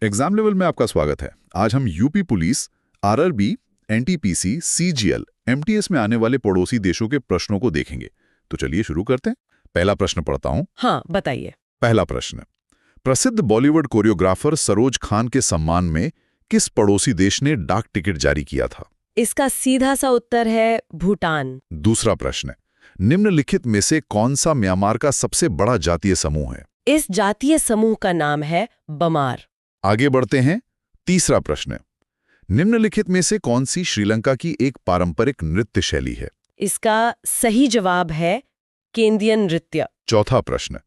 Exam level में आपका स्वागत है। आज हम UP police, RRB, NTPC, CGL, MTS में आने वाले पड़ोसी देशों के प्रश्नों को देखेंगे। तो चलिए शुरू करते हैं। पहला प्रश्न पढ़ता हूं। हाँ, बताइए। पहला प्रश्न, प्रसिद्ध बॉलीवुड कोरियोग्राफर सरोज खान के सम्मान में किस पड़ोसी देश ने डाक टिकट जारी किया था? इसका सीधा सा उत्तर है भूटान। दूसरा प्रश्न, निम्नलिखित में से कौन सा म्यांमार का सबसे बड़ा जातीय समूह है? इस जातीय समूह का नाम है बमार। आगे बढ़ते हैं। तीसरा प्रश्न, निम्नलिखित में से कौन सी श्रीलंका की एक पारंपरिक नृत्य शैली है? इसका सही जवाब है केंद्रीय नृत्य। चौथा प्रश्न,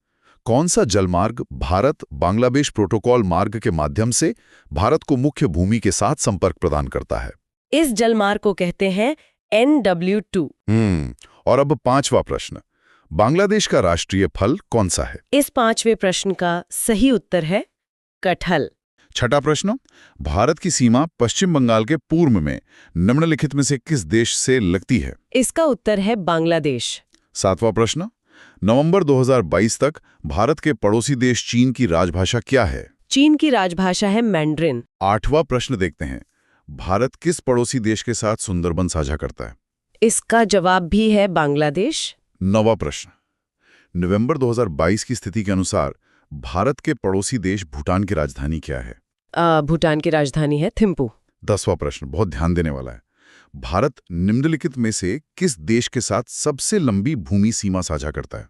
कौन सा जलमार्ग भारत बांग्लादेश प्रोटोकॉल मार्ग के माध्यम से भारत को मुख्य भूमि के साथ संपर्क प्रदान करता है? इस जलमार्ग को कहते हैं NW2। और अब पांचवा प्रश्न, बांग्लादेश का राष्ट्रीय फल कौन सा है? इस पांचवें प्रश्न का सही उत्तर है कटहल। छठा प्रश्न, भारत की सीमा पश्चिम बंगाल के पूर्व में निम्नलिखित में से किस देश से लगती है? इसका उत्तर है बांग्लादेश। सातवां प्रश्न, नवंबर 2022 तक भारत के पड़ोसी देश चीन की राजभाषा क्या है? चीन की राजभाषा है मैंड्रिन। आठवां प्रश्न देखते हैं, भारत किस पड़ोसी देश के साथ सुंदरबन साझा करता है? इसका जवाब भी है बांग्लादेश। नौवां प्रश्न, नवंबर 2022 की स्थिति के अनुसार भारत के पड़ोसी देश भूटान की राजधानी क्या है? भूटान की राजधानी है थिम्पू। 10वां प्रश्न बहुत ध्यान देने वाला है, भारत निम्नलिखित में से किस देश के साथ सबसे लंबी भूमि सीमा साझा करता है?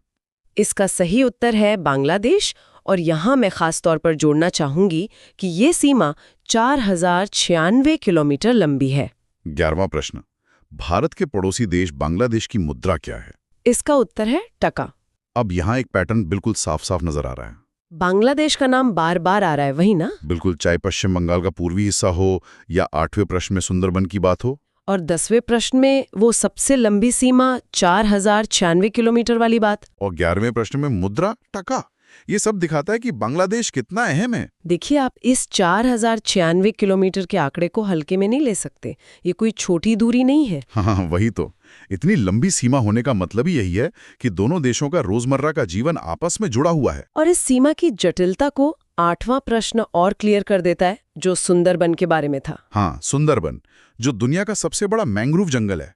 इसका सही उत्तर है बांग्लादेश। और यहाँ मैं खास तौर पर जोड़ना चाहूंगी कि ये सीमा 4096 किलोमीटर लंबी है। 11वां प्रश्न, भारत के पड़ोसी देश बांग्लादेश की मुद्रा क्या है? इसका उत्तर है टका। अब यहाँ एक पैटर्न बिल्कुल साफ साफ नजर आ रहा है। बांग्लादेश का नाम बार बार आ रहा है, वही ना? बिल्कुल, चाहे पश्चिम बंगाल का पूर्वी हिस्सा हो या 8वें प्रश्न में सुंदरबन की बात हो। और 10वें प्रश्न में वो सबसे लंबी सीमा 4096 किलोमीटर वाली बात। और 11वें प्रश्न में मुद्रा टका। ये सब दिखाता है कि बांग्लादेश कितना अहम है। देखिए, आप इस 4096 किलोमीटर के आंकड़े को हल्के में नहीं ले सकते। ये कोई छोटी दूरी नहीं है। हाँ, वही तो। इतनी लंबी सीमा होने का मतलब ही यही है कि दोनों देशों का रोजमर्रा का जीवन आपस में जुड़ा हुआ है। और इस सीमा की जटिलता को 8वां प्रश्न और क्लियर कर देता है, जो सुंदरबन के बारे में था। हाँ, सुंदरबन, जो दुनिया का सबसे बड़ा मैंग्रोव जंगल है।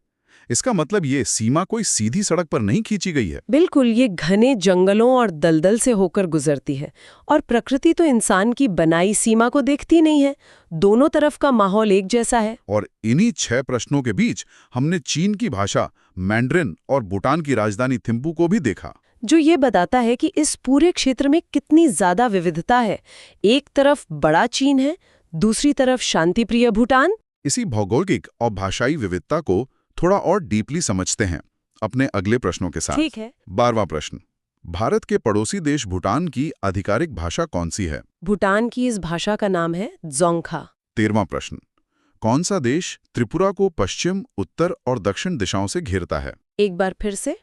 इसका मतलब ये सीमा कोई सीधी सड़क पर नहीं खींची गई है। बिल्कुल, ये घने जंगलों और दलदल से होकर गुजरती है। और प्रकृति तो इंसान की बनाई सीमा को देखती नहीं है। दोनों तरफ का माहौल एक जैसा है। और इन्हीं 6 प्रश्नों के बीच हमने चीन की भाषा मैंड्रिन और भूटान की राजधानी थिम्पू को भी देखा, जो ये बताता है कि इस पूरे क्षेत्र में कितनी ज्यादा विविधता है। एक तरफ बड़ा चीन है, दूसरी तरफ शांतिप्रिय भूटान। इसी भौगोलिक और भाषाई विविधता को थोड़ा और डीपली समझते हैं अपने अगले प्रश्नों के साथ। ठीक है। 12वां प्रश्न, भारत के पड़ोसी देश भूटान की आधिकारिक भाषा कौन सी है? भूटान की इस भाषा का नाम है जोंगखा। 13वां प्रश्न, कौन सा देश त्रिपुरा को पश्चिम, उत्तर और दक्षिण दिशाओं से घेरता है? एक बार फिर से,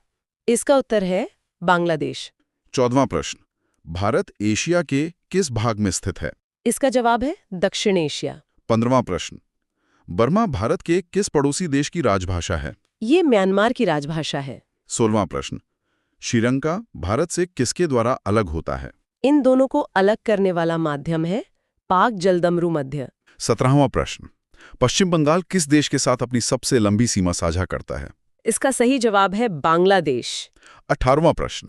इसका उत्तर है बांग्लादेश। 14वां प्रश्न, भारत एशिया के किस भाग में स्थित है? इसका जवाब है दक्षिण एशिया। 15वां प्रश्न, बर्मा भारत के किस पड़ोसी देश की राजभाषा है? ये म्यांमार की राजभाषा है। 16वां प्रश्न, श्रीलंका भारत से किसके द्वारा अलग होता है? इन दोनों को अलग करने वाला माध्यम है पाक जलदमरू मध्य। 17वां प्रश्न, पश्चिम बंगाल किस देश के साथ अपनी सबसे लंबी सीमा साझा करता है? इसका सही जवाब है बांग्लादेश। 18वां प्रश्न,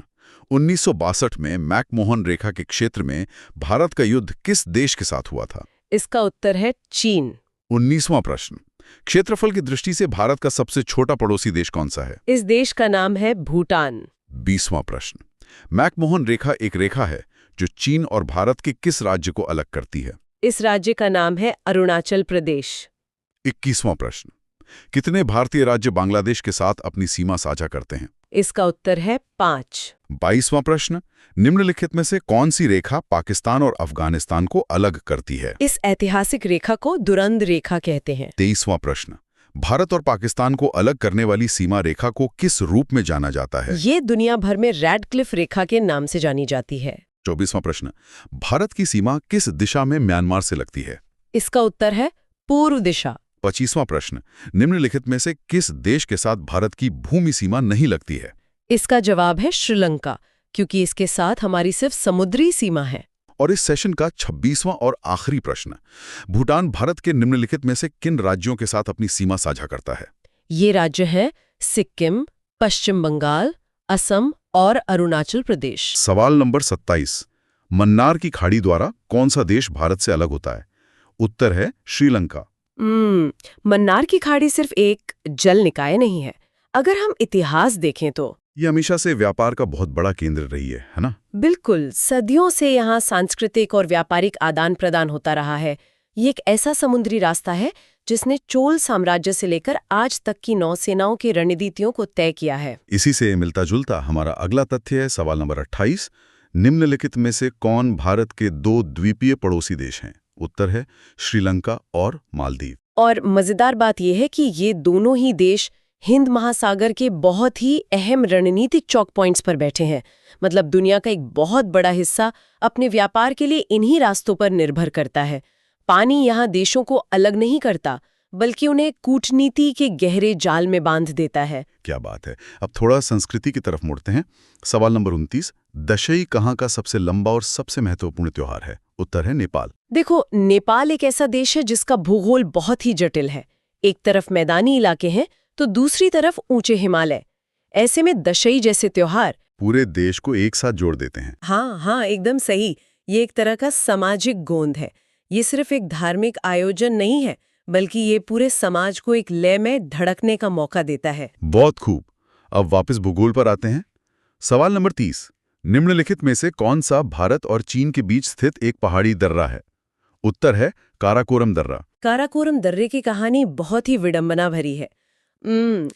1962 में मैकमोहन रेखा के क्षेत्र में भारत का युद्ध किस देश के साथ हुआ था? इसका उत्तर है चीन। 19वां प्रश्न, क्षेत्रफल की दृष्टि से भारत का सबसे छोटा पड़ोसी देश कौन सा है? इस देश का नाम है भूटान। 20वां प्रश्न, मैकमोहन रेखा एक रेखा है जो चीन और भारत के किस राज्य को अलग करती है? इस राज्य का नाम है अरुणाचल प्रदेश। 21वां प्रश्न, कितने भारतीय राज्य बांग्लादेश के साथ अपनी सीमा साझा करते हैं? इसका उत्तर है 5। 22वां प्रश्न, निम्नलिखित में से कौन सी रेखा पाकिस्तान और अफगानिस्तान को अलग करती है? इस ऐतिहासिक रेखा को दुरंत रेखा कहते हैं। 23वां प्रश्न, भारत और पाकिस्तान को अलग करने वाली सीमा रेखा को किस रूप में जाना जाता है? ये दुनिया भर में रैडक्लिफ रेखा के नाम से जानी जाती है। 24वां प्रश्न, भारत की सीमा किस दिशा में म्यांमार से लगती है? इसका उत्तर है पूर्व दिशा। 25वां प्रश्न, निम्नलिखित में से किस देश के साथ भारत की भूमि सीमा नहीं लगती है? इसका जवाब है श्रीलंका, क्योंकि इसके साथ हमारी सिर्फ समुद्री सीमा है। और इस सेशन का 26वां और आखिरी प्रश्न, भूटान भारत के निम्नलिखित में से किन राज्यों के साथ अपनी सीमा साझा करता है? ये राज्य हैं सिक्किम, पश्चिम बंगाल, असम और अरुणाचल प्रदेश। सवाल नंबर 27, मन्नार की खाड़ी द्वारा कौन सा देश भारत से अलग होता है? उत्तर है श्रीलंका। मन्नार की खाड़ी सिर्फ एक जल निकाय नहीं है। अगर हम इतिहास देखें तो ये हमेशा से व्यापार का बहुत बड़ा केंद्र रही है ना? बिल्कुल, सदियों से यहाँ सांस्कृतिक और व्यापारिक आदान प्रदान होता रहा है। ये एक ऐसा समुद्री रास्ता है जिसने चोल साम्राज्य से लेकर आज तक की नौसेनाओं की रणनीतियों को तय किया है। इसी से मिलता जुलता हमारा अगला तथ्य है सवाल नंबर 28, निम्नलिखित में से कौन भारत के 2 द्वीपीय पड़ोसी देश हैं? उत्तर है श्रीलंका और मालदीव। और मजेदार बात यह है कि ये दोनों ही देश हिंद महासागर के बहुत ही अहम रणनीतिक चौक पॉइंट्स पर बैठे हैं। मतलब दुनिया का एक बहुत बड़ा हिस्सा अपने व्यापार के लिए इन्हीं रास्तों पर निर्भर करता है। पानी यहाँ देशों को अलग नहीं करता, बल्कि उन्हें कूटनीति के गहरे जाल में बांध देता है। क्या बात है। अब थोड़ा संस्कृति की तरफ मुड़ते हैं। सवाल नंबर 29, दशई कहाँ का सबसे लंबा और सबसे महत्वपूर्ण त्योहार है? उत्तर है नेपाल। देखो, नेपाल एक ऐसा देश है जिसका भूगोल बहुत ही जटिल है। एक तरफ मैदानी इलाके हैं तो दूसरी तरफ ऊंचे हिमालय। ऐसे में दशई जैसे त्योहार पूरे देश को एक साथ जोड़ देते हैं। हाँ, एकदम सही। ये एक तरह का सामाजिक गोंद है। ये सिर्फ एक धार्मिक आयोजन नहीं है, बल्कि ये पूरे समाज को एक लय में धड़कने का मौका देता है। बहुत खूब। अब वापस भूगोल पर आते हैं। सवाल नंबर 30, निम्नलिखित में से कौन सा भारत और चीन के बीच स्थित एक पहाड़ी दर्रा है? उत्तर है काराकोरम दर्रा। काराकोरम दर्रे की कहानी बहुत ही विडंबना भरी है।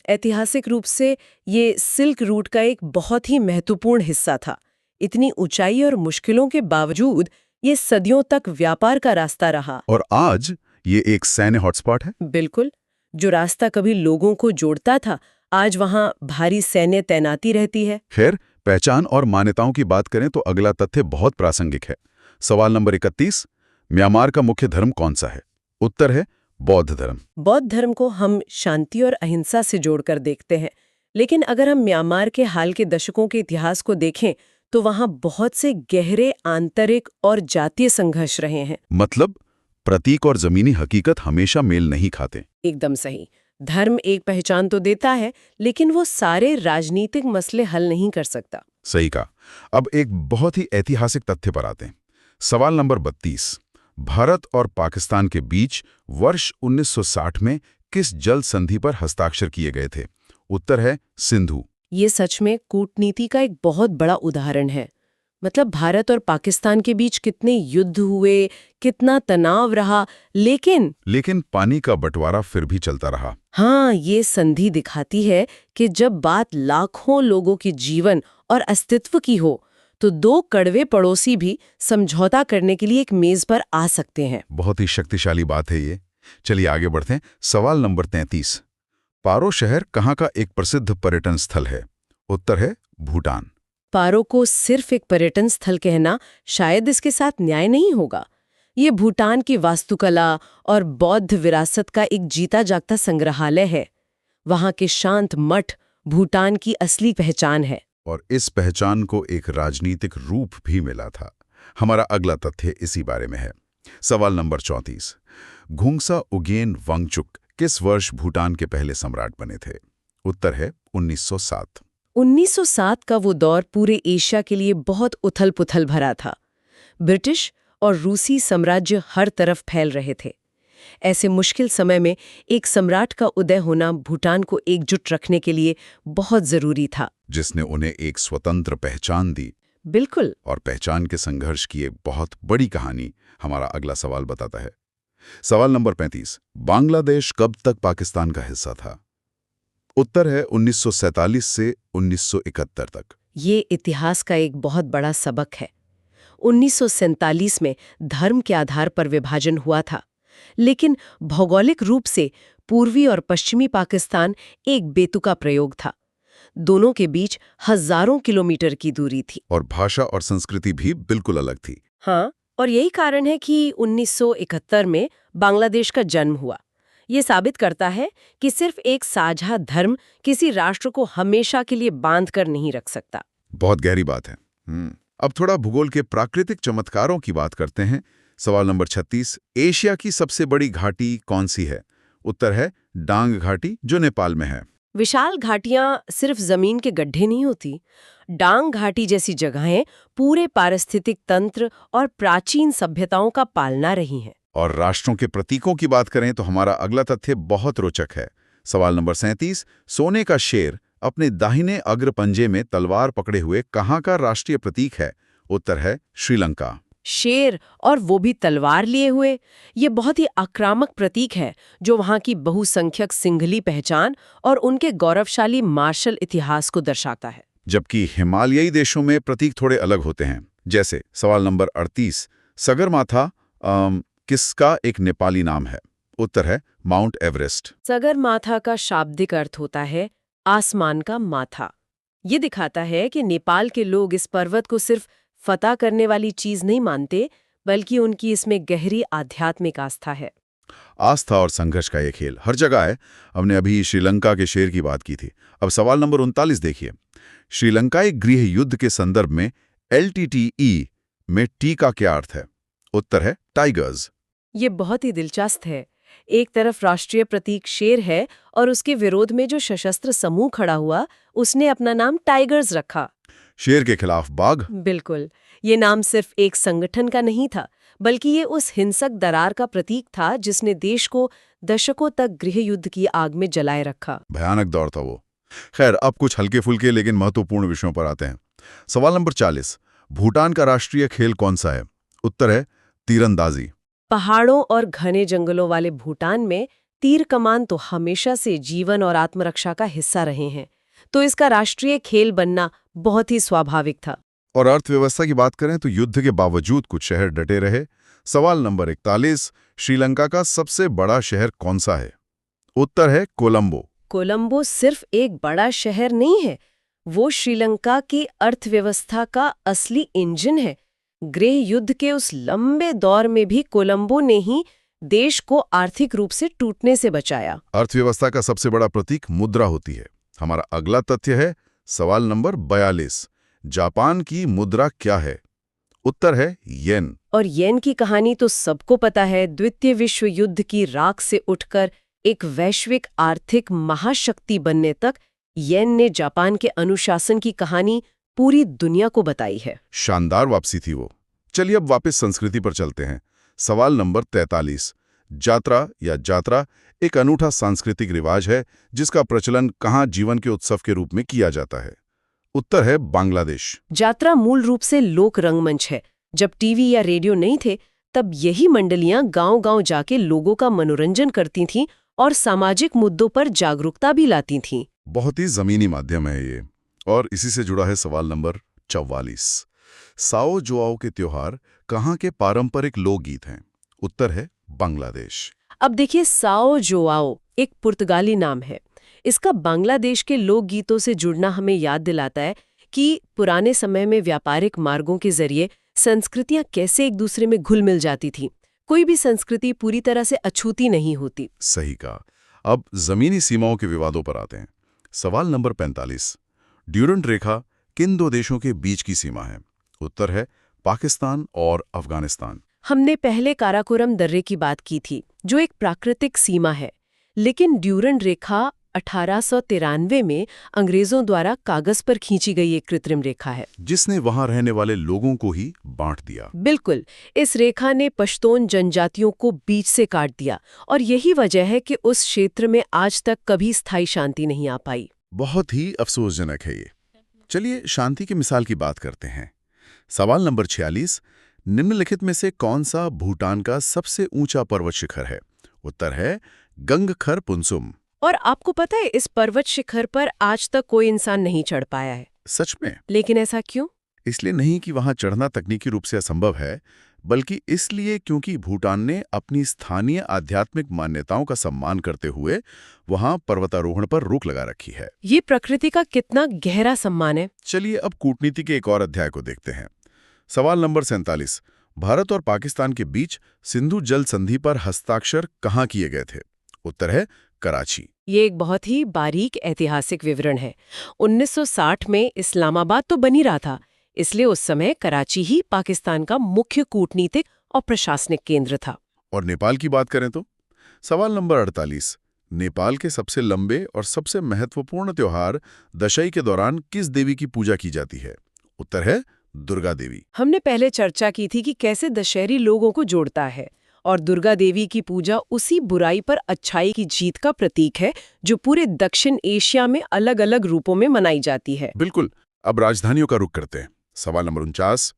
ऐतिहासिक रूप से ये सिल्क रूट का एक बहुत ही महत्वपूर्ण हिस्सा था। इतनी ऊंचाई और मुश्किलों के बावजूद ये सदियों तक व्यापार का रास्ता रहा। और आज ये एक सैन्य हॉटस्पॉट है। बिल्कुल, जो रास्ता कभी लोगों को जोड़ता था, आज वहाँ भारी सैन्य तैनाती रहती है। खैर, पहचान और मान्यताओं की बात करें तो अगला तथ्य बहुत प्रासंगिक है। सवाल नंबर 31, म्यांमार का मुख्य धर्म कौन सा है? उत्तर है बौद्ध धर्म। बौद्ध धर्म को हम शांति और अहिंसा से जोड़कर देखते हैं, लेकिन अगर हम म्यांमार के हाल के दशकों के इतिहास को देखें तो वहाँ बहुत से गहरे आंतरिक और जातीय संघर्ष रहे हैं। मतलब प्रतीक और जमीनी हकीकत हमेशा मेल नहीं खाते। एकदम सही। धर्म एक पहचान तो देता है, लेकिन वो सारे राजनीतिक मसले हल नहीं कर सकता। सही कहा। अब एक बहुत ही ऐतिहासिक तथ्य पर आते हैं। सवाल नंबर 32, भारत और पाकिस्तान के बीच वर्ष 1960 में किस जल संधि पर हस्ताक्षर किए गए थे? उत्तर है सिंधु। ये सच में कूटनीति का एक बहुत बड़ा उदाहरण है। मतलब भारत और पाकिस्तान के बीच कितने युद्ध हुए, कितना तनाव रहा, लेकिन पानी का बंटवारा फिर भी चलता रहा। हाँ, ये संधि दिखाती है कि जब बात लाखों लोगों के जीवन और अस्तित्व की हो तो 2 कड़वे पड़ोसी भी समझौता करने के लिए एक मेज पर आ सकते हैं। बहुत ही शक्तिशाली बात है ये। चलिए आगे बढ़ते हैं। सवाल नंबर 33, पारो शहर कहाँ का एक प्रसिद्ध पर्यटन स्थल है? उत्तर है भूटान। पारो को सिर्फ एक पर्यटन स्थल कहना शायद इसके साथ न्याय नहीं होगा। ये भूटान की वास्तुकला और बौद्ध विरासत का एक जीता जागता संग्रहालय है। वहाँ के शांत मठ भूटान की असली पहचान है। और इस पहचान को एक राजनीतिक रूप भी मिला था। हमारा अगला तथ्य इसी बारे में है। सवाल नंबर 34, घुंगसा उगेन वांगचुक किस वर्ष भूटान के पहले सम्राट बने थे? उत्तर है 1907। 1907 का वो दौर पूरे एशिया के लिए बहुत उथल-पुथल भरा था। ब्रिटिश और रूसी साम्राज्य हर तरफ फैल रहे थे। ऐसे मुश्किल समय में एक सम्राट का उदय होना भूटान को एकजुट रखने के लिए बहुत जरूरी था, जिसने उन्हें एक स्वतंत्र पहचान दी। बिल्कुल। और पहचान के संघर्ष की एक बहुत बड़ी कहानी हमारा अगला सवाल बताता है। सवाल नंबर 35, बांग्लादेश कब तक पाकिस्तान का हिस्सा था? उत्तर है 1947 से 1971 तक। ये इतिहास का एक बहुत बड़ा सबक है। 1947 में धर्म के आधार पर विभाजन हुआ था, लेकिन भौगोलिक रूप से पूर्वी और पश्चिमी पाकिस्तान एक बेतुका प्रयोग था। दोनों के बीच हजारों किलोमीटर की दूरी थी। और भाषा और संस्कृति भी बिल्कुल अलग थी। हाँ, और यही कारण है कि 1971 में बांग्लादेश का जन्म हुआ। ये साबित करता है कि सिर्फ एक साझा धर्म किसी राष्ट्र को हमेशा के लिए बांध कर नहीं रख सकता। बहुत गहरी बात है। अब थोड़ा भूगोल के प्राकृतिक चमत्कारों की बात करते हैं। सवाल नंबर 36, एशिया की सबसे बड़ी घाटी कौन सी है? उत्तर है डांग घाटी, जो नेपाल में है। विशाल घाटियां सिर्फ जमीन के गड्ढे नहीं होती। डांग घाटी जैसी जगहें पूरे पारिस्थितिक तंत्र और प्राचीन सभ्यताओं का पालना रही हैं। और राष्ट्रों के प्रतीकों की बात करें तो हमारा अगला तथ्य बहुत रोचक है। सवाल नंबर 37, सोने का शेर अपने दाहिने अग्र पंजे में तलवार पकड़े हुए कहाँ का राष्ट्रीय प्रतीक है? उत्तर है श्रीलंका। शेर, और वो भी तलवार लिए हुए, ये बहुत ही आक्रामक प्रतीक है जो वहाँ की बहुसंख्यक सिंहली पहचान और उनके गौरवशाली मार्शल इतिहास को दर्शाता है। जबकि हिमालयी देशों में प्रतीक थोड़े अलग होते हैं। जैसे सवाल नंबर 38, सगरमाथा किसका एक नेपाली नाम है? उत्तर है माउंट एवरेस्ट। सगरमाथा का शाब्दिक अर्थ होता है आसमान का माथा। ये दिखाता है कि नेपाल के लोग इस पर्वत को सिर्फ फतह करने वाली चीज नहीं मानते, बल्कि उनकी इसमें गहरी आध्यात्मिक आस्था है। आस्था और संघर्ष का ये खेल हर जगह है। हमने अभी श्रीलंका के शेर की बात की थी। अब सवाल नंबर 39 देखिए। श्रीलंकाई गृह युद्ध के संदर्भ में LTTE में टी का क्या अर्थ है? उत्तर है टाइगर्स। ये बहुत ही दिलचस्प है। एक तरफ राष्ट्रीय प्रतीक शेर है और उसके विरोध में जो सशस्त्र समूह खड़ा हुआ, उसने अपना नाम टाइगर्स रखा। शेर के खिलाफ बाघ। बिल्कुल। ये नाम सिर्फ एक संगठन का नहीं था, बल्कि ये उस हिंसक दरार का प्रतीक था जिसने देश को दशकों तक गृह युद्ध की आग में जलाए रखा। भयानक दौर था वो। खैर, अब कुछ हल्के फुल्के लेकिन महत्वपूर्ण विषयों पर आते हैं। सवाल नंबर 40, भूटान का राष्ट्रीय खेल कौन सा है? उत्तर है तीरंदाजी। पहाड़ों और घने जंगलों वाले भूटान में तीर कमान तो हमेशा से जीवन और आत्मरक्षा का हिस्सा रहे हैं, तो इसका राष्ट्रीय खेल बनना बहुत ही स्वाभाविक था। और अर्थव्यवस्था की बात करें तो युद्ध के बावजूद कुछ शहर डटे रहे। सवाल नंबर 41, श्रीलंका का सबसे बड़ा शहर कौन सा है? उत्तर है कोलंबो। कोलंबो सिर्फ एक बड़ा शहर नहीं है, वो श्रीलंका की अर्थव्यवस्था का असली इंजन है। गृह युद्ध के उस लंबे दौर में भी कोलंबो ने ही देश को आर्थिक रूप से टूटने से बचाया। अर्थव्यवस्था का सबसे बड़ा प्रतीक मुद्रा होती है। हमारा अगला तथ्य है सवाल नंबर 42, जापान की मुद्रा क्या है? उत्तर है येन। और येन की कहानी तो सबको पता है। द्वितीय विश्व युद्ध की राख से उठकर एक वैश्विक आर्थिक महाशक्ति बनने तक येन ने जापान के अनुशासन की कहानी पूरी दुनिया को बताई है। शानदार वापसी थी वो। चलिए अब वापस संस्कृति पर चलते हैं। सवाल नंबर 43, जात्रा या जात्रा एक अनूठा सांस्कृतिक रिवाज है जिसका प्रचलन कहाँ जीवन के उत्सव के रूप में किया जाता है? उत्तर है बांग्लादेश। जात्रा मूल रूप से लोक रंगमंच है। जब टीवी या रेडियो नहीं थे, तब यही मंडलियां गांव-गांव जाके लोगों का मनोरंजन करती थीं और सामाजिक मुद्दों पर जागरूकता भी लाती थीं। बहुत ही जमीनी माध्यम है ये। और इसी से जुड़ा है सवाल नंबर 44, साओ जोआओ के त्योहार कहाँ के पारंपरिक लोकगीत हैं? उत्तर है बांग्लादेश। अब देखिए, साओ जोआओ एक पुर्तगाली नाम है। इसका बांग्लादेश के लोकगीतों से जुड़ना हमें याद दिलाता है कि पुराने समय में व्यापारिक मार्गों के जरिए संस्कृतियां कैसे एक दूसरे में घुल मिल जाती थी। कोई भी संस्कृति पूरी तरह से अछूती नहीं होती। सही कहा। अब जमीनी सीमाओं के विवादों पर आते हैं। सवाल नंबर 45, ड्यूरंट रेखा किन दो देशों के बीच की सीमा है? उत्तर है पाकिस्तान और अफगानिस्तान। हमने पहले काराकोरम दर्रे की बात की थी, जो एक प्राकृतिक सीमा है, लेकिन ड्यूरंट रेखा 1893 में अंग्रेजों द्वारा कागज पर खींची गई एक कृत्रिम रेखा है, जिसने वहां रहने वाले लोगों को ही बांट दिया। बिल्कुल। इस रेखा ने पश्तून जनजातियों को बीच से काट दिया और यही वजह है कि उस क्षेत्र में आज तक कभी स्थायी शांति नहीं आ पाई। बहुत ही अफसोसजनक है ये। चलिए शांति की मिसाल की बात करते हैं। सवाल नंबर 46, निम्नलिखित में से कौन सा भूटान का सबसे ऊंचा पर्वत शिखर है? उत्तर है गंगखर पुनसुम। और आपको पता है, इस पर्वत शिखर पर आज तक कोई इंसान नहीं चढ़ पाया है। सच में? लेकिन ऐसा क्यों? इसलिए नहीं कि वहां चढ़ना तकनीकी रूप से असंभव है, बल्कि इसलिए क्योंकि भूटान ने अपनी स्थानीय आध्यात्मिक मान्यताओं का सम्मान करते हुए वहां पर्वतारोहण पर रोक लगा रखी है। ये प्रकृति का कितना गहरा सम्मान है। चलिए अब कूटनीति के एक और अध्याय को देखते हैं। सवाल नंबर 47, भारत और पाकिस्तान के बीच सिंधु जल संधि पर हस्ताक्षर कहाँ किए गए थे? उत्तर है कराची। ये एक बहुत ही बारीक ऐतिहासिक विवरण है। 1960 में इस्लामाबाद तो बन ही रहा था, इसलिए उस समय कराची ही पाकिस्तान का मुख्य कूटनीतिक और प्रशासनिक केंद्र था। और नेपाल की बात करें तो सवाल नंबर 48, नेपाल के सबसे लंबे और सबसे महत्वपूर्ण त्योहार दशई के दौरान किस देवी की पूजा की जाती है? उत्तर है दुर्गा देवी। हमने पहले चर्चा की थी कि कैसे दशहरी लोगों को जोड़ता है, और दुर्गा देवी की पूजा उसी बुराई पर अच्छाई की जीत का प्रतीक है जो पूरे दक्षिण एशिया में अलग अलग रूपों में मनाई जाती है। बिल्कुल। अब राजधानियों का रुख करते हैं। सवाल नंबर 49,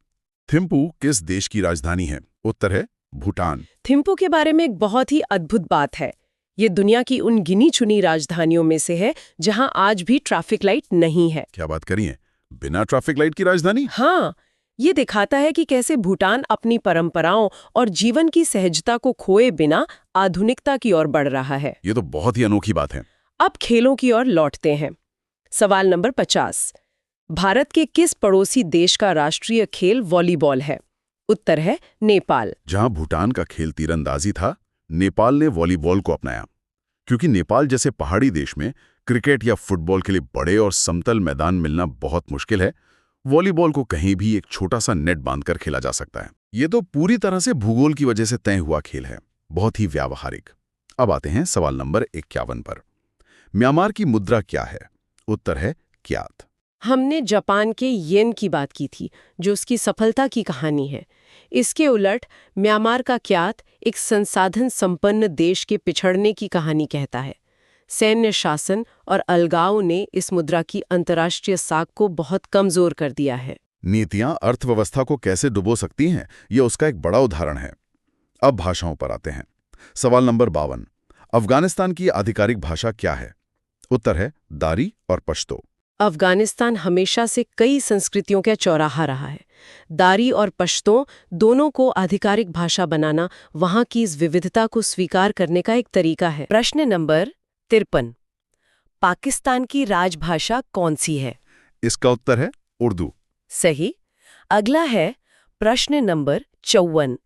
थिम्पू किस देश की राजधानी है? उत्तर है भूटान। थिम्पू के बारे में एक बहुत ही अद्भुत बात है। ये दुनिया की उन गिनी चुनी राजधानियों में से है जहां आज भी ट्रैफिक लाइट नहीं है। क्या बात करिए, बिना ट्रैफिक लाइट की राजधानी? हाँ, ये दिखाता है कि कैसे भूटान अपनी परंपराओं और जीवन की सहजता को खोए बिना आधुनिकता की ओर बढ़ रहा है। ये तो बहुत ही अनोखी बात है। अब खेलों की ओर लौटते हैं। सवाल नंबर 50, भारत के किस पड़ोसी देश का राष्ट्रीय खेल वॉलीबॉल है? उत्तर है नेपाल। जहां भूटान का खेल तीरंदाजी था, नेपाल ने वॉलीबॉल को अपनाया। क्योंकि नेपाल जैसे पहाड़ी देश में क्रिकेट या फुटबॉल के लिए बड़े और समतल मैदान मिलना बहुत मुश्किल है, वॉलीबॉल को कहीं भी एक छोटा सा नेट बांधकर खेला जा सकता है। ये तो पूरी तरह से भूगोल की वजह से तय हुआ खेल है, बहुत ही व्यावहारिक। अब आते हैं सवाल नंबर 51 पर। म्यांमार की मुद्रा क्या है? उत्तर है क्यात। हमने जापान के येन की बात की थी, जो उसकी सफलता की कहानी है। इसके उलट म्यांमार का क्यात एक संसाधन संपन्न देश के पिछड़ने की कहानी कहता है। सैन्य शासन और अलगाव ने इस मुद्रा की अंतर्राष्ट्रीय साख को बहुत कमजोर कर दिया है। नीतियां अर्थव्यवस्था को कैसे डुबो सकती हैं, यह उसका एक बड़ा उदाहरण है। अब भाषाओं पर आते हैं। सवाल नंबर 52, अफगानिस्तान की आधिकारिक भाषा क्या है? उत्तर है दारी और पश्तो। अफगानिस्तान हमेशा से कई संस्कृतियों का चौराहा रहा है। दारी और पश्तो दोनों को आधिकारिक भाषा बनाना वहां की इस विविधता को स्वीकार करने का एक तरीका है। प्रश्न नंबर 53, पाकिस्तान की राजभाषा कौन सी है? इसका उत्तर है उर्दू। सही। अगला है प्रश्न नंबर 54,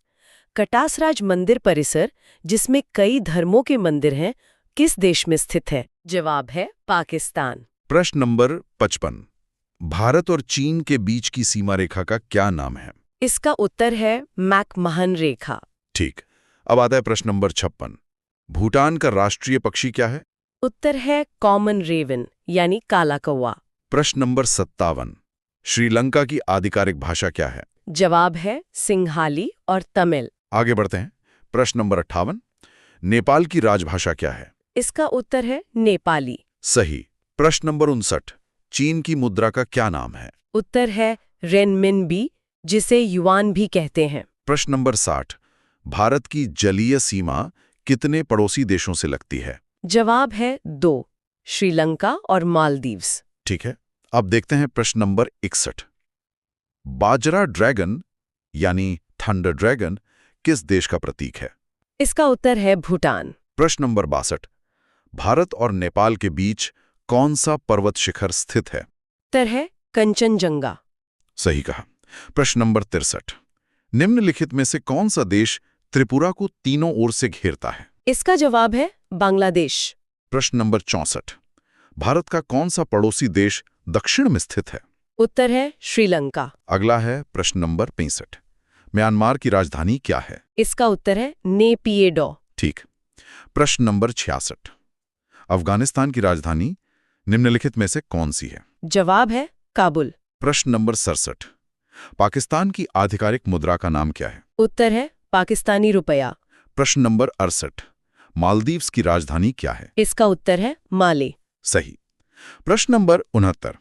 कटासराज मंदिर परिसर, जिसमें कई धर्मों के मंदिर हैं, किस देश में स्थित है? जवाब है पाकिस्तान। प्रश्न नंबर 55, भारत और चीन के बीच की सीमा रेखा का क्या नाम है? इसका उत्तर है मैकमहन रेखा। ठीक। अब आता है प्रश्न नंबर 56, भूटान का राष्ट्रीय पक्षी क्या है? उत्तर है कॉमन रेवन यानी काला कौवा। प्रश्न नंबर 57, श्रीलंका की आधिकारिक भाषा क्या है? जवाब है सिंघाली और तमिल। आगे बढ़ते हैं। प्रश्न नंबर 58, नेपाल की राजभाषा क्या है? इसका उत्तर है नेपाली। सही। प्रश्न नंबर 59, चीन की मुद्रा का क्या नाम है? उत्तर है रेनमिनबी, जिसे युआन भी कहते हैं। प्रश्न नंबर 60, भारत की जलीय सीमा कितने पड़ोसी देशों से लगती है? जवाब है 2, श्रीलंका और मालदीव्स। ठीक है। अब देखते हैं प्रश्न नंबर 61, बाजरा ड्रैगन यानी थंडर ड्रैगन किस देश का प्रतीक है? इसका उत्तर है भूटान। प्रश्न नंबर 62, भारत और नेपाल के बीच कौन सा पर्वत शिखर स्थित है? उत्तर है कंचनजंगा। सही कहा। प्रश्न नंबर 63, निम्नलिखित में से कौन सा देश त्रिपुरा को तीनों ओर से घेरता है? इसका जवाब है बांग्लादेश। प्रश्न नंबर 64, भारत का कौन सा पड़ोसी देश दक्षिण में स्थित है? उत्तर है श्रीलंका। अगला है प्रश्न नंबर 65, म्यांमार की राजधानी क्या है? इसका उत्तर है नेपिएडो। ठीक। प्रश्न नंबर 66, अफगानिस्तान की राजधानी निम्नलिखित में से कौन सी है? जवाब है काबुल। प्रश्न नंबर 67, पाकिस्तान की आधिकारिक मुद्रा का नाम क्या है? उत्तर है पाकिस्तानी रुपया। प्रश्न नंबर 68, मालदीव्स की राजधानी क्या है? इसका उत्तर है माले। सही। प्रश्न नंबर 69,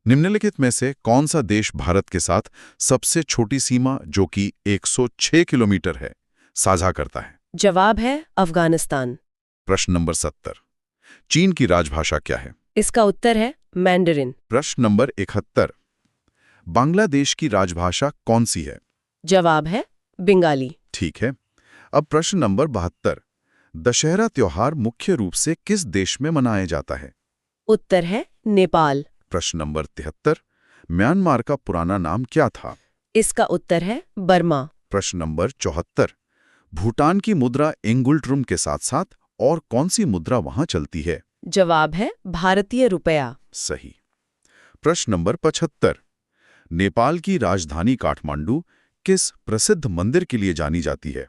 निम्नलिखित में से कौन सा देश भारत के साथ सबसे छोटी सीमा, जो कि 106 किलोमीटर है, साझा करता है? जवाब है अफगानिस्तान। प्रश्न नंबर 70, चीन की राजभाषा क्या है? इसका उत्तर है मैंडरिन। प्रश्न नंबर 71, बांग्लादेश की राजभाषा कौन सी है? जवाब है बंगाली। ठीक है। अब प्रश्न नंबर 72, दशहरा त्योहार मुख्य रूप से किस देश में मनाया जाता है? उत्तर है नेपाल। प्रश्न नंबर 73, म्यांमार का पुराना नाम क्या था? इसका उत्तर है बर्मा। प्रश्न नंबर 74, भूटान की मुद्रा एंगुलट्रुम के साथ साथ और कौन सी मुद्रा वहां चलती है? जवाब है भारतीय रुपया। सही। प्रश्न नंबर 75, नेपाल की राजधानी काठमांडू किस प्रसिद्ध मंदिर के लिए जानी जाती है?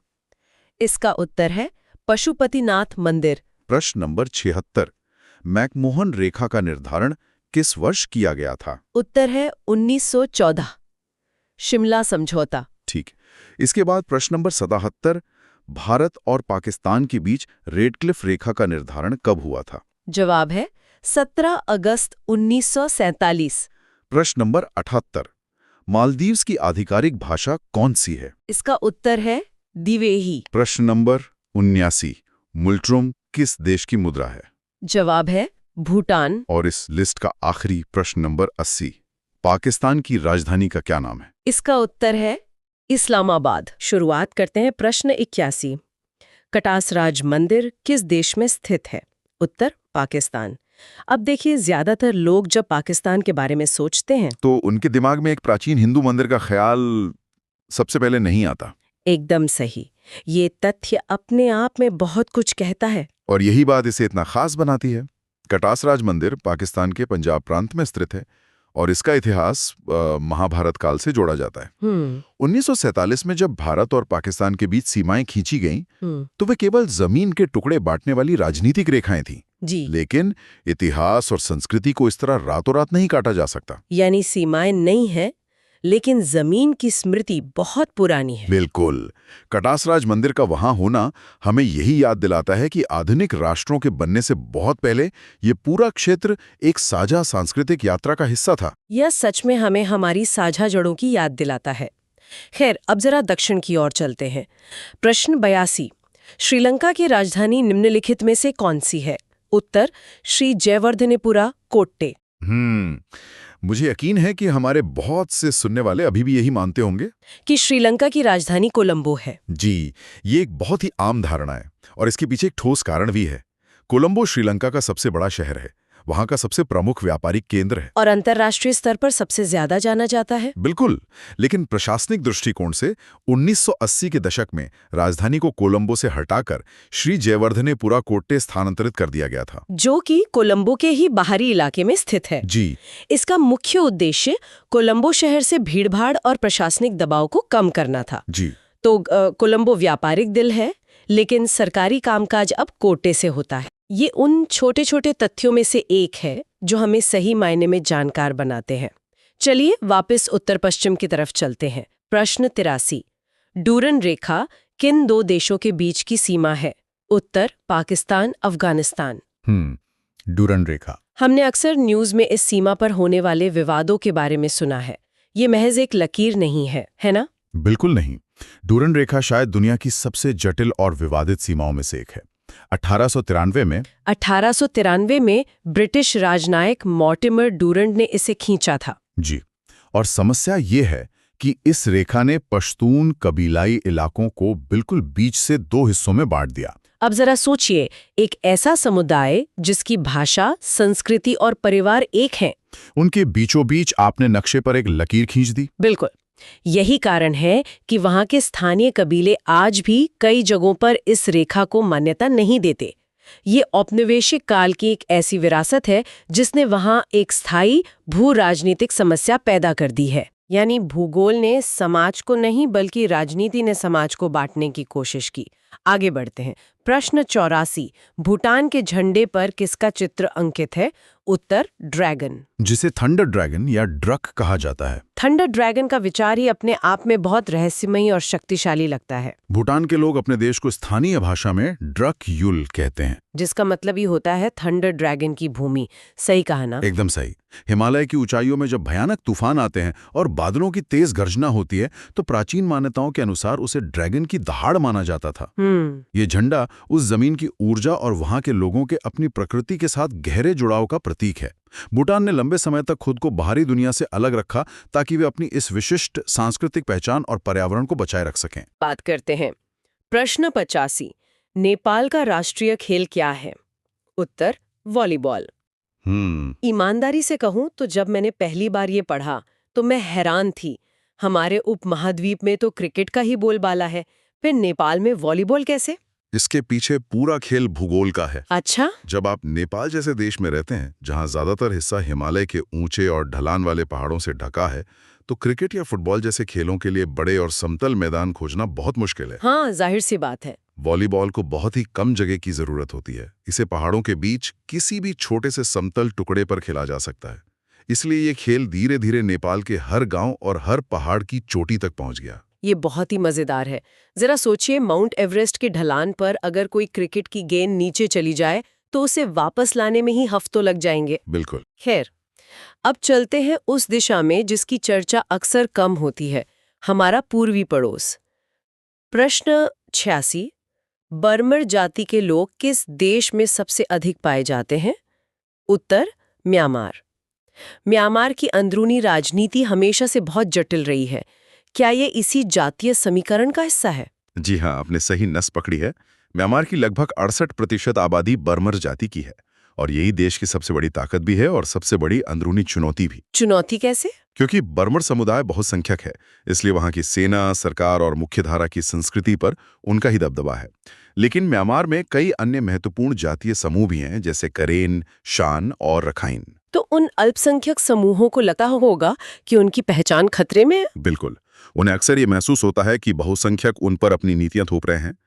इसका उत्तर है पशुपतिनाथ मंदिर। प्रश्न नंबर 76। मैकमोहन रेखा का निर्धारण किस वर्ष किया गया था? उत्तर है 1914। शिमला समझौता। ठीक। इसके बाद प्रश्न नंबर 77। भारत और पाकिस्तान के बीच रेडक्लिफ रेखा का निर्धारण कब हुआ था? जवाब है 17 अगस्त 1947। प्रश्न नंबर 78। मालदीव्स की आधिकारिक भाषा कौन सी है? इसका उत्तर है दिवेही। प्रश्न नंबर 79। मुल्ट्रुम किस देश की मुद्रा है? जवाब है भूटान। और इस लिस्ट का आखिरी प्रश्न नंबर 80। पाकिस्तान की राजधानी का क्या नाम है? इसका उत्तर है इस्लामाबाद। शुरुआत करते हैं प्रश्न 81। कटासराज मंदिर किस देश में स्थित है? उत्तर पाकिस्तान। अब देखिए, ज्यादातर लोग जब पाकिस्तान के बारे में सोचते हैं तो उनके दिमाग में एक प्राचीन हिंदू मंदिर का ख्याल सबसे पहले नहीं आता। एकदम सही। ये तथ्य अपने आप में बहुत कुछ कहता है। और यही बात इसे इतना खास बनाती है। कटासराज मंदिर पाकिस्तान के पंजाब प्रांत में स्थित है और इसका इतिहास महाभारत काल से जोड़ा जाता है। 1947 में जब भारत और पाकिस्तान के बीच सीमाएं खींची गईं, तो वे केवल जमीन के टुकड़े बांटने वाली राजनीतिक रेखाएं थीं। जी। लेकिन इतिहास और संस्कृति को इस तरह रातों रात नहीं काटा जा सकता। यानी सीमाएं नहीं है, लेकिन जमीन की स्मृति बहुत पुरानी है। बिल्कुल। कटासराज मंदिर का वहां होना हमें यही याद दिलाता है कि आधुनिक राष्ट्रों के बनने से बहुत पहले ये पूरा क्षेत्र एक साझा सांस्कृतिक यात्रा का हिस्सा था। यह सच में हमें हमारी साझा जड़ों की याद दिलाता है। खैर, अब जरा दक्षिण की ओर चलते हैं। प्रश्न 82। श्रीलंका की राजधानी निम्नलिखित में से कौन सी है? उत्तर श्री जयवर्धनेपुरा कोट्टे। मुझे यकीन है कि हमारे बहुत से सुनने वाले अभी भी यही मानते होंगे कि श्रीलंका की राजधानी कोलंबो है। जी, ये एक बहुत ही आम धारणा है और इसके पीछे एक ठोस कारण भी है। कोलंबो श्रीलंका का सबसे बड़ा शहर है, वहां का सबसे प्रमुख व्यापारिक केंद्र है और अंतर्राष्ट्रीय स्तर पर सबसे ज्यादा जाना जाता है। बिल्कुल। लेकिन प्रशासनिक दृष्टिकोण से 1980 के दशक में राजधानी को कोलंबो से हटाकर श्री जयवर्धनेपुरा कोट्टे स्थानांतरित कर दिया गया था, जो कि कोलंबो के ही बाहरी इलाके में स्थित है। जी। इसका मुख्य उद्देश्य कोलंबो शहर से भीड़भाड़ और प्रशासनिक दबाव को कम करना था। जी। तो कोलंबो व्यापारिक दिल है, लेकिन सरकारी कामकाज अब कोट्टे से होता है। ये उन छोटे छोटे तथ्यों में से एक है जो हमें सही मायने में जानकार बनाते हैं। चलिए वापस उत्तर पश्चिम की तरफ चलते हैं। प्रश्न 83। डूरन रेखा किन दो देशों के बीच की सीमा है? उत्तर पाकिस्तान अफगानिस्तान। डूरन रेखा। हमने अक्सर न्यूज में इस सीमा पर होने वाले विवादों के बारे में सुना है। ये महज एक लकीर नहीं है ना? बिल्कुल नहीं। डूरन रेखा शायद दुनिया की सबसे जटिल और विवादित सीमाओं में से एक है। 1893 में ब्रिटिश राजनायक मॉर्टिमर डूरंट ने इसे खींचा था। जी। और समस्या ये है कि इस रेखा ने पश्तून कबीलाई इलाकों को बिल्कुल बीच से दो हिस्सों में बांट दिया। अब जरा सोचिए, एक ऐसा समुदाय जिसकी भाषा, संस्कृति और परिवार एक हैं, उनके बीचों बीच आपने नक्शे पर एक लकीर खींच दी। बिल्कुल। यही कारण है कि वहां के स्थानीय कबीले आज भी कई जगहों पर इस रेखा को मान्यता नहीं देते। ये औपनिवेशिक काल की एक ऐसी विरासत है जिसने वहां एक स्थायी भू राजनीतिक समस्या पैदा कर दी है। यानी भूगोल ने समाज को नहीं, बल्कि राजनीति ने समाज को बांटने की कोशिश की। आगे बढ़ते हैं। प्रश्न 84। भूटान के झंडे पर किसका चित्र अंकित है? उत्तर ड्रैगन, जिसे थंडर ड्रैगन या ड्रक कहा जाता है। थंडर ड्रैगन का विचार ही अपने आप में बहुत रहस्यमयी और शक्तिशाली लगता है। भूटान के लोग अपने देश को स्थानीय भाषा में ड्रक युल कहते हैं, जिसका मतलब ही होता है थंडर ड्रैगन की भूमि। सही कहा ना? एकदम सही। हिमालय की ऊंचाइयों में जब भयानक तूफान आते हैं और बादलों की तेज गर्जना होती है, तो प्राचीन मान्यताओं के अनुसार उसे ड्रैगन की दहाड़ माना जाता था। ये झंडा उस जमीन की ऊर्जा और वहां के लोगों के अपनी प्रकृति के साथ गहरे जुड़ाव का प्रतीक है। भूटान ने लंबे समय तक खुद को बाहरी दुनिया से अलग रखा ताकि वे अपनी इस विशिष्ट सांस्कृतिक पहचान और पर्यावरण को बचाए रख सकें। बात करते हैं। प्रश्न 85। नेपाल का राष्ट्रीय खेल क्या है? उत्तर वॉलीबॉल। ईमानदारी से कहूं तो जब मैंने पहली बार ये पढ़ा तो मैं हैरान थी। हमारे उपमहाद्वीप में तो क्रिकेट का ही बोलबाला है, फिर नेपाल में वॉलीबॉल कैसे? इसके पीछे पूरा खेल भूगोल का है। अच्छा? जब आप नेपाल जैसे देश में रहते हैं जहां ज्यादातर हिस्सा हिमालय के ऊंचे और ढलान वाले पहाड़ों से ढका है, तो क्रिकेट या फुटबॉल जैसे खेलों के लिए बड़े और समतल मैदान खोजना बहुत मुश्किल है। हाँ, जाहिर सी बात है। वॉलीबॉल को बहुत ही कम जगह की जरूरत होती है। इसे पहाड़ों के बीच किसी भी छोटे से समतल टुकड़े पर खेला जा सकता है। इसलिए ये खेल धीरे धीरे नेपाल के हर गांव और हर पहाड़ की चोटी तक पहुंच गया। ये बहुत ही मजेदार है। जरा सोचिए, माउंट एवरेस्ट के ढलान पर अगर कोई क्रिकेट की गेंद नीचे चली जाए तो उसे वापस लाने में ही हफ्तों लग जाएंगे। बिल्कुल। खैर, अब चलते हैं उस दिशा में जिसकी चर्चा अक्सर कम होती है, हमारा पूर्वी पड़ोस। प्रश्न 86। बर्मर जाति के लोग किस देश में सबसे अधिक पाए जाते हैं? उत्तर, म्यांमार। म्यांमार की अंदरूनी राजनीति हमेशा से बहुत जटिल रही है। क्या ये इसी जातीय समीकरण का हिस्सा है? जी हाँ, आपने सही नस पकड़ी है। म्यांमार की लगभग 68% आबादी बर्मर जाति की है और यही देश की सबसे बड़ी ताकत भी है और सबसे बड़ी अंदरूनी चुनौती भी। चुनौती कैसे? क्योंकि बर्मर समुदाय बहुत संख्यक है, इसलिए वहां की सेना, सरकार और मुख्यधारा की संस्कृति पर उनका ही दबदबा है। लेकिन म्यांमार में कई अन्य महत्वपूर्ण जातीय समूह भी हैं, जैसे करेन, शान और रखाइन। तो उन अल्पसंख्यक समूहों को लगता होगा कि उनकी पहचान खतरे में है? बिल्कुल। उन्हें अक्सर ये महसूस होता है कि बहुसंख्यक उन पर अपनी नीतियां थोप रहे हैं।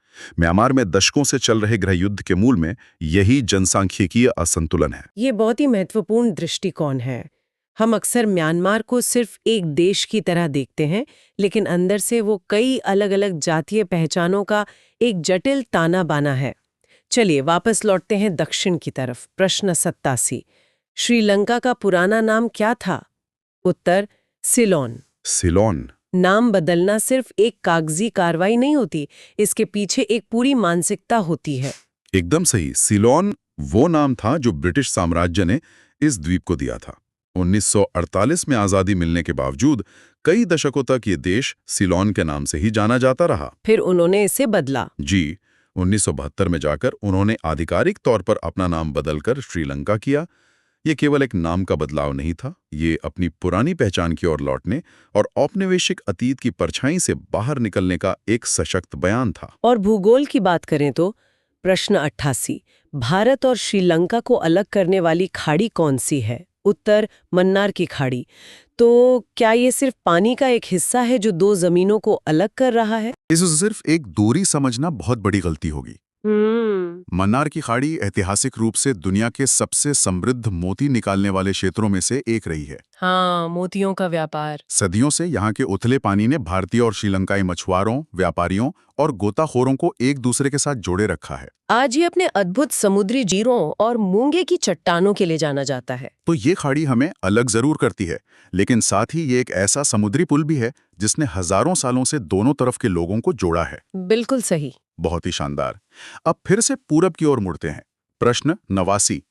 म्यांमार में दशकों से चल रहे गृहयुद्ध के मूल में यही जनसांख्यिकीय असंतुलन है। ये बहुत ही महत्वपूर्ण दृष्टिकोण है। हम अक्सर म्यांमार को सिर्फ एक देश की तरह देखते हैं, लेकिन अंदर से वो कई अलग-अलग जातीय पहचानों का एक जटिल ताना बाना है। चलिए वापस लौटते हैं दक्षिण की तरफ। प्रश्न 87। श्रीलंका का पुराना नाम क्या था? उत्तर, सिलोन। सिलोन। नाम बदलना सिर्फ एक कागजी कार्रवाई नहीं होती, इसके पीछे एक पूरी मानसिकता होती है। एकदम सही। सिलोन वो नाम था जो ब्रिटिश साम्राज्य ने इस द्वीप को दिया था। 1948 में आजादी मिलने के बावजूद कई दशकों तक ये देश सिलोन के नाम से ही जाना जाता रहा। फिर उन्होंने इसे बदला। जी, 1972 में जाकर उन्होंने आधिकारिक तौर पर अपना नाम बदलकर श्रीलंका किया। ये केवल एक नाम का बदलाव नहीं था, ये अपनी पुरानी पहचान की ओर लौटने और औपनिवेशिक अतीत की परछाई से बाहर निकलने का एक सशक्त बयान था। और भूगोल की बात करें तो प्रश्न 88। भारत और श्रीलंका को अलग करने वाली खाड़ी कौन सी है? उत्तर, मन्नार की खाड़ी। तो क्या ये सिर्फ पानी का एक हिस्सा है जो दो जमीनों को अलग कर रहा है? इसे सिर्फ एक दूरी समझना बहुत बड़ी गलती होगी। मन्नार की खाड़ी ऐतिहासिक रूप से दुनिया के सबसे समृद्ध मोती निकालने वाले क्षेत्रों में से एक रही है। हाँ, मोतियों का व्यापार। सदियों से यहाँ के उथले पानी ने भारतीय और श्रीलंकाई मछुआरों, व्यापारियों और गोताखोरों को एक दूसरे के साथ जोड़े रखा है। आज ये अपने अद्भुत समुद्री जीरों और मूंगे की चट्टानों के लिए जाना जाता है। तो ये खाड़ी हमें अलग जरूर करती है, लेकिन साथ ही ये एक ऐसा समुद्री पुल भी है जिसने हजारों सालों से दोनों तरफ के लोगों को जोड़ा है। बिल्कुल सही। बहुत ही शानदार। अब फिर से पूरब की ओर मुड़ते हैं। प्रश्न 89।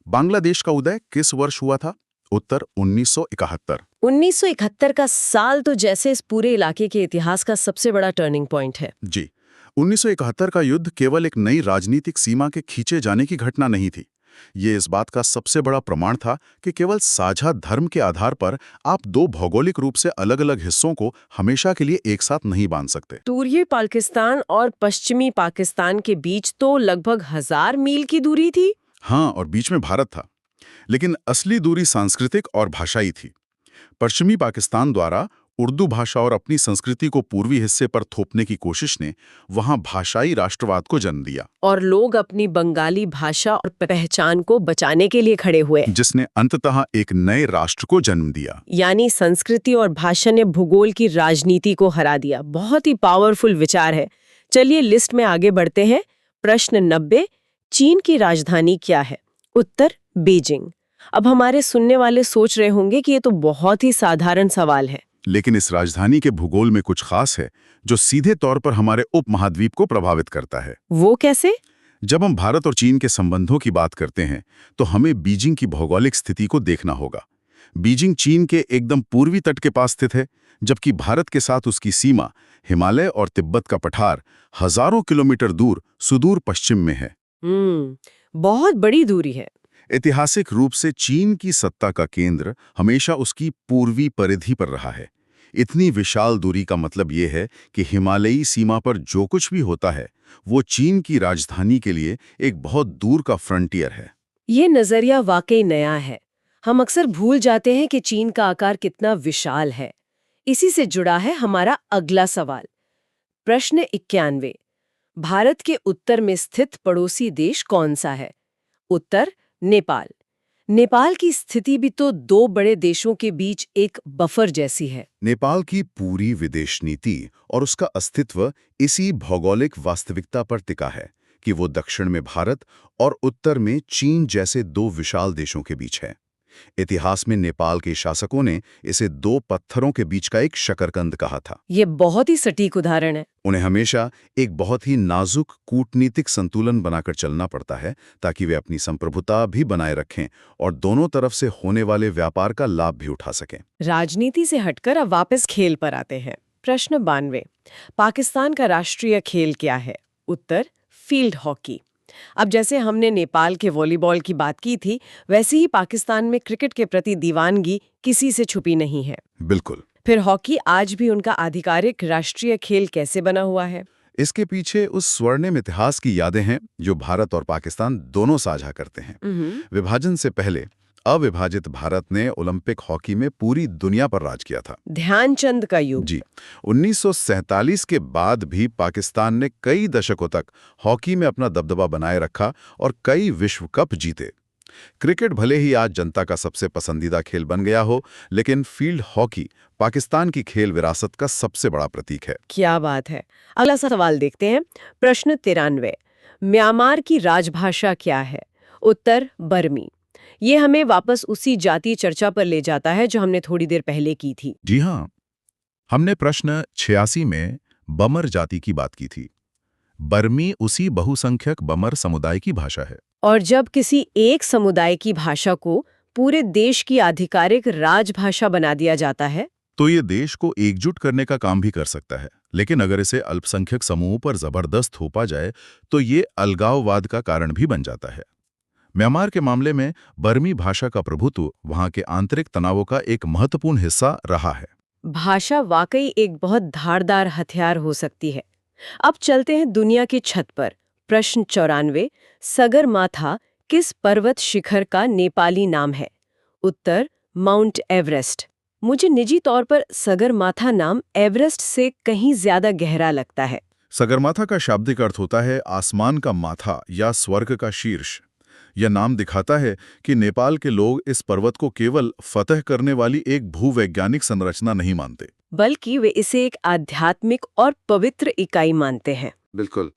बांग्लादेश का उदय किस वर्ष हुआ था? उत्तर, 1971। 1971 का साल तो जैसे इस पूरे इलाके के इतिहास का सबसे बड़ा टर्निंग पॉइंट है। जी, 1971 का युद्ध केवल एक नई राजनीतिक सीमा के खींचे जाने की घटना नहीं थी। ये इस बात का सबसे बड़ा प्रमाण था कि केवल साझा धर्म के आधार पर आप दो भौगोलिक रूप से अलग-अलग हिस्सों को हमेशा के लिए एक साथ नहीं बांध सकते। पूर्वी पाकिस्तान और पश्चिमी पाकिस्तान के बीच तो लगभग 1000 मील की दूरी थी। हाँ, और बीच में भारत था। लेकिन असली दूरी सांस्कृतिक और भाषाई थी। पश्चिमी पाकिस्तान द्वारा उर्दू भाषा और अपनी संस्कृति को पूर्वी हिस्से पर थोपने की कोशिश ने वहां भाषाई राष्ट्रवाद को जन्म दिया, और लोग अपनी बंगाली भाषा और पहचान को बचाने के लिए खड़े हुए, जिसने अंततः एक नए राष्ट्र को जन्म दिया। यानी संस्कृति और भाषा ने भूगोल की राजनीति को हरा दिया। बहुत ही पावरफुल विचार है। चलिए लिस्ट में आगे बढ़ते हैं। प्रश्न 90। चीन की राजधानी क्या है? उत्तर, बीजिंग। अब हमारे सुनने वाले सोच रहे होंगे कि ये तो बहुत ही साधारण सवाल है, लेकिन इस राजधानी के भूगोल में कुछ खास है जो सीधे तौर पर हमारे उपमहाद्वीप को प्रभावित करता है। वो कैसे? जब हम भारत और चीन के संबंधों की बात करते हैं तो हमें बीजिंग की भौगोलिक स्थिति को देखना होगा। बीजिंग चीन के एकदम पूर्वी तट के पास स्थित है, जबकि भारत के साथ उसकी सीमा हिमालय और तिब्बत का पठार हजारों किलोमीटर दूर सुदूर पश्चिम में है। बहुत बड़ी दूरी है। ऐतिहासिक रूप से चीन की सत्ता का केंद्र हमेशा उसकी पूर्वी परिधि पर रहा है। इतनी विशाल दूरी का मतलब ये है कि हिमालयी सीमा पर जो कुछ भी होता है वो चीन की राजधानी के लिए एक बहुत दूर का फ्रंटियर है। ये नजरिया वाकई नया है। हम अक्सर भूल जाते हैं कि चीन का आकार कितना विशाल है। इसी से जुड़ा है हमारा अगला सवाल। प्रश्न 91। भारत के उत्तर में स्थित पड़ोसी देश कौन सा है? उत्तर नेपाल। नेपाल की स्थिति भी तो दो बड़े देशों के बीच एक बफर जैसी है। नेपाल की पूरी विदेश नीति और उसका अस्तित्व इसी भौगोलिक वास्तविकता पर टिका है कि वो दक्षिण में भारत और उत्तर में चीन जैसे दो विशाल देशों के बीच है। इतिहास में नेपाल के शासकों ने इसे दो पत्थरों के बीच का एक शकरकंद कहा था। ये बहुत ही सटीक उदाहरण है। उन्हें हमेशा एक बहुत ही नाजुक कूटनीतिक संतुलन बनाकर चलना पड़ता है ताकि वे अपनी संप्रभुता भी बनाए रखें और दोनों तरफ से होने वाले व्यापार का लाभ भी उठा सकें। राजनीति से हटकर अब वापस खेल पर आते हैं। प्रश्न 92। पाकिस्तान का राष्ट्रीय खेल क्या है? उत्तर फील्ड हॉकी। अब जैसे हमने नेपाल के वॉलीबॉल की बात की थी, वैसे ही पाकिस्तान में क्रिकेट के प्रति दीवानगी किसी से छुपी नहीं है। बिल्कुल। फिर हॉकी आज भी उनका आधिकारिक राष्ट्रीय खेल कैसे बना हुआ है? इसके पीछे उस स्वर्णिम इतिहास की यादें हैं जो भारत और पाकिस्तान दोनों साझा करते हैं। विभाजन से पहले अविभाजित भारत ने ओलंपिक हॉकी में पूरी दुनिया पर राज किया था। ध्यानचंद का युग। जी। 1947 के बाद भी पाकिस्तान ने कई दशकों तक हॉकी में अपना दबदबा बनाए रखा और कई विश्व कप जीते। क्रिकेट भले ही आज जनता का सबसे पसंदीदा खेल बन गया हो, लेकिन फील्ड हॉकी पाकिस्तान की खेल विरासत का सबसे बड़ा प्रतीक है। क्या बात है। अगला सवाल देखते हैं। प्रश्न 93। म्यांमार की राजभाषा क्या है? उत्तर बर्मी। ये हमें वापस उसी जातीय चर्चा पर ले जाता है जो हमने थोड़ी देर पहले की थी। जी हाँ, हमने प्रश्न 86 में बमर जाति की बात की थी। बर्मी उसी बहुसंख्यक बमर समुदाय की भाषा है। और जब किसी एक समुदाय की भाषा को पूरे देश की आधिकारिक राजभाषा बना दिया जाता है तो ये देश को एकजुट करने का काम भी कर सकता है, लेकिन अगर इसे अल्पसंख्यक समूहों पर जबरदस्त थोपा जाए तो ये अलगाववाद का कारण भी बन जाता है। म्यांमार के मामले में बर्मी भाषा का प्रभुत्व वहां के आंतरिक तनावों का एक महत्वपूर्ण हिस्सा रहा है। भाषा वाकई एक बहुत धारदार हथियार हो सकती है। अब चलते हैं दुनिया की छत पर। प्रश्न 94। सगरमाथा किस पर्वत शिखर का नेपाली नाम है? उत्तर माउंट एवरेस्ट। मुझे निजी तौर पर सगरमाथा नाम एवरेस्ट से कहीं ज्यादा गहरा लगता है। सगरमाथा का शाब्दिक अर्थ होता है आसमान का माथा या स्वर्ग का शीर्ष। यह नाम दिखाता है कि नेपाल के लोग इस पर्वत को केवल फतह करने वाली एक भूवैज्ञानिक संरचना नहीं मानते, बल्कि वे इसे एक आध्यात्मिक और पवित्र इकाई मानते हैं। बिल्कुल।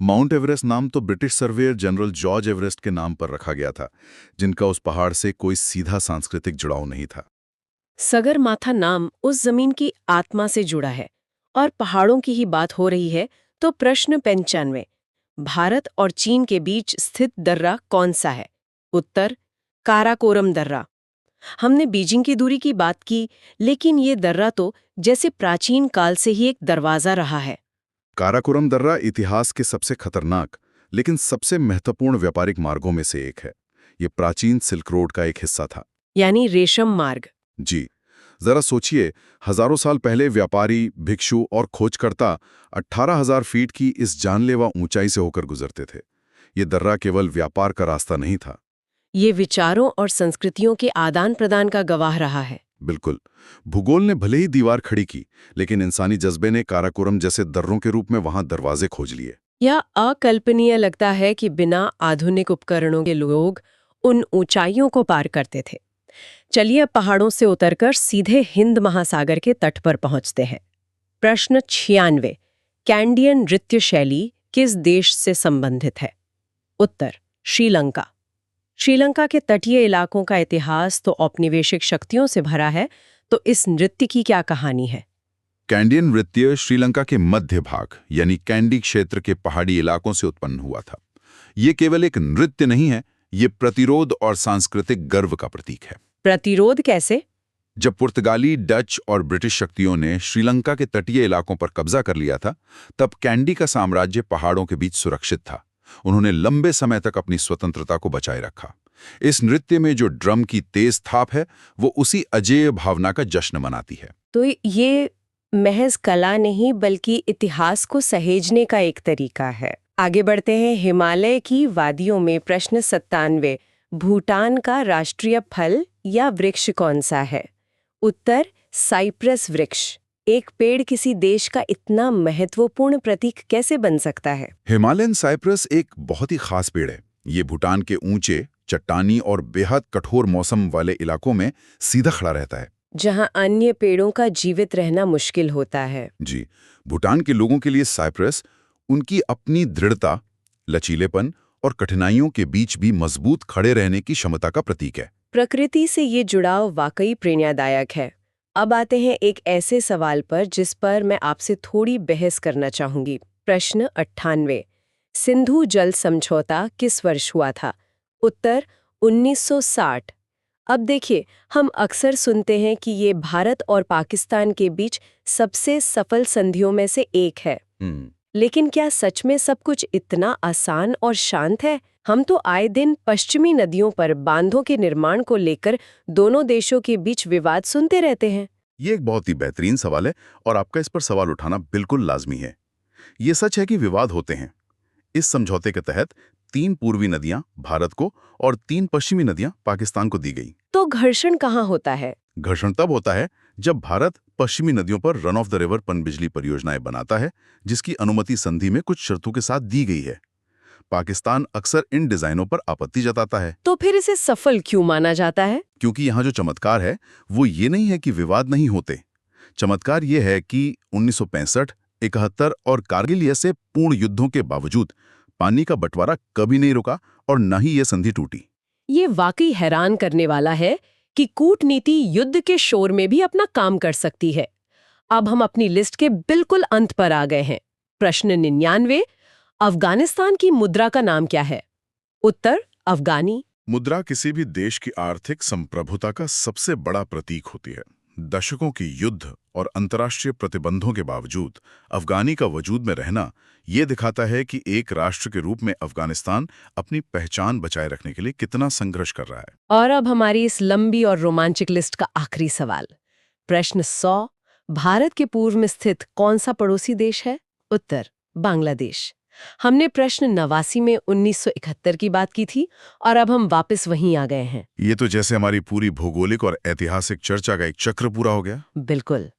माउंट एवरेस्ट नाम तो British surveyor general George Everest के नाम पर रखा गया था, जिनका उस पहाड़ से कोई सीधा सांस्कृतिक जुड़ाव नहीं था। सगरमाथा नाम उस जमीन की आत्मा से जुड़ा है। और पहाड़ों की ही बात हो रही है तो प्रश्न 95। भारत और चीन के बीच स्थित दर्रा कौन सा है? उत्तर काराकोरम दर्रा। हमने बीजिंग की दूरी की बात की, लेकिन ये दर्रा तो जैसे प्राचीन काल से ही एक दरवाजा रहा है। काराकोरम दर्रा इतिहास के सबसे खतरनाक लेकिन सबसे महत्वपूर्ण व्यापारिक मार्गों में से एक है। ये प्राचीन सिल्क रोड का एक हिस्सा था, यानी रेशम मार्ग। जी। जरा सोचिए, हजारों साल पहले व्यापारी, भिक्षु और खोजकर्ता 18,000 फीट की इस जानलेवा ऊंचाई से होकर गुजरते थे। ये दर्रा केवल व्यापार का रास्ता नहीं था, ये विचारों और संस्कृतियों के आदान प्रदान का गवाह रहा है। बिल्कुल। भूगोल ने भले ही दीवार खड़ी की, लेकिन इंसानी जज्बे ने काराकोरम जैसे दर्रों के रूप में वहां दरवाजे खोज लिए। यह अकल्पनीय लगता है कि बिना आधुनिक उपकरणों के लोग उन ऊंचाइयों को पार करते थे। चलिए अब पहाड़ों से उतरकर सीधे हिंद महासागर के तट पर पहुंचते हैं। प्रश्न 96। कैंडियन नृत्य शैली किस देश से संबंधित है? उत्तर श्रीलंका। श्रीलंका के तटीय इलाकों का इतिहास तो औपनिवेशिक शक्तियों से भरा है, तो इस नृत्य की क्या कहानी है? कैंडियन नृत्य श्रीलंका के मध्य भाग यानी कैंडी क्षेत्र के पहाड़ी इलाकों से उत्पन्न हुआ था। ये केवल एक नृत्य नहीं है, ये प्रतिरोध और सांस्कृतिक गर्व का प्रतीक है। प्रतिरोध कैसे? जब पुर्तगाली, डच और ब्रिटिश शक्तियों ने श्रीलंका के तटीय इलाकों पर कब्जा कर लिया था, तब कैंडी का साम्राज्य पहाड़ों के बीच सुरक्षित था। उन्होंने लंबे समय तक अपनी स्वतंत्रता को बचाए रखा। इस नृत्य में जो ड्रम की तेज थाप है, वो उसी अजेय भावना का जश्न मनाती है। तो ये महज कला नहीं बल्कि इतिहास को सहेजने का एक तरीका है। आगे बढ़ते हैं हिमालय की वादियों में। प्रश्न 97। भूटान का राष्ट्रीय फल या वृक्ष कौन सा है? उत्तर साइप्रस वृक्ष, एक पेड़ किसी देश का इतना महत्वपूर्ण प्रतीक कैसे बन सकता है? हिमालयन साइप्रस एक बहुत ही खास पेड़ है। ये भूटान के ऊंचे, चट्टानी और बेहद कठोर मौसम वाले इलाकों में सीधा खड़ा रहता है। जहां अन्य पेड़ों का जीवित रहना मुश्किल होता है। जी, भूटान के लोगों के लिए साइप्रस उनकी अपनी दृढ़ता, लचीलेपन और कठिनाइयों के बीच भी मजबूत खड़े रहने की क्षमता का प्रतीक है। प्रकृति से ये जुड़ाव वाकई प्रेरणादायक है। अब आते हैं एक ऐसे सवाल पर जिस पर मैं आपसे थोड़ी बहस करना चाहूंगी। प्रश्न 98। सिंधु जल समझौता किस वर्ष हुआ था? उत्तर 1960। अब देखिए, हम अक्सर सुनते हैं कि ये भारत और पाकिस्तान के बीच सबसे सफल संधियों में से एक है। लेकिन क्या सच में सब कुछ इतना आसान और शांत है? हम तो आए दिन पश्चिमी नदियों पर बांधों के निर्माण को लेकर दोनों देशों के बीच विवाद सुनते रहते हैं। ये एक बहुत ही बेहतरीन सवाल है और आपका इस पर सवाल उठाना बिल्कुल लाजमी है। ये सच है कि विवाद होते हैं। इस समझौते के तहत 3 पूर्वी नदियां भारत को और 3 पश्चिमी नदियां पाकिस्तान को दी गई। तो घर्षण कहाँ होता है? घर्षण तब होता है जब भारत पश्चिमी नदियों पर रन ऑफ द रिवर पनबिजली परियोजनाएं बनाता है, जिसकी अनुमति संधि में कुछ शर्तों के साथ दी गई है। पाकिस्तान अक्सर इन डिजाइनों पर आपत्ति जताता है। तो फिर इसे सफल क्यों माना जाता है? क्योंकि यहाँ जो चमत्कार है वो ये नहीं है कि विवाद नहीं होते। चमत्कार ये है कि 1965, 71 और कारगिल जैसे पूर्ण युद्धों के बावजूद पानी का बंटवारा कभी नहीं रुका और न ही ये संधि टूटी। ये वाकई हैरान करने वाला है कि कूटनीति युद्ध के शोर में भी अपना काम कर सकती है। अब हम अपनी लिस्ट के बिल्कुल अंत पर आ गए हैं। प्रश्न 99। अफगानिस्तान की मुद्रा का नाम क्या है? उत्तर अफगानी। मुद्रा किसी भी देश की आर्थिक संप्रभुता का सबसे बड़ा प्रतीक होती है। दशकों की युद्ध और अंतर्राष्ट्रीय प्रतिबंधों के बावजूद अफगानी का वजूद में रहना ये दिखाता है कि एक राष्ट्र के रूप में अफगानिस्तान अपनी पहचान बचाए रखने के लिए कितना संघर्ष कर रहा है। और अब हमारी इस लंबी और रोमांचक लिस्ट का आखिरी सवाल। प्रश्न 100। भारत के पूर्व में स्थित कौन सा पड़ोसी देश है? उत्तर बांग्लादेश। हमने प्रश्न 89 में 1971 की बात की थी और अब हम वापस वहीं आ गए हैं। ये तो जैसे हमारी पूरी भौगोलिक और ऐतिहासिक चर्चा का एक चक्र पूरा हो गया। बिल्कुल।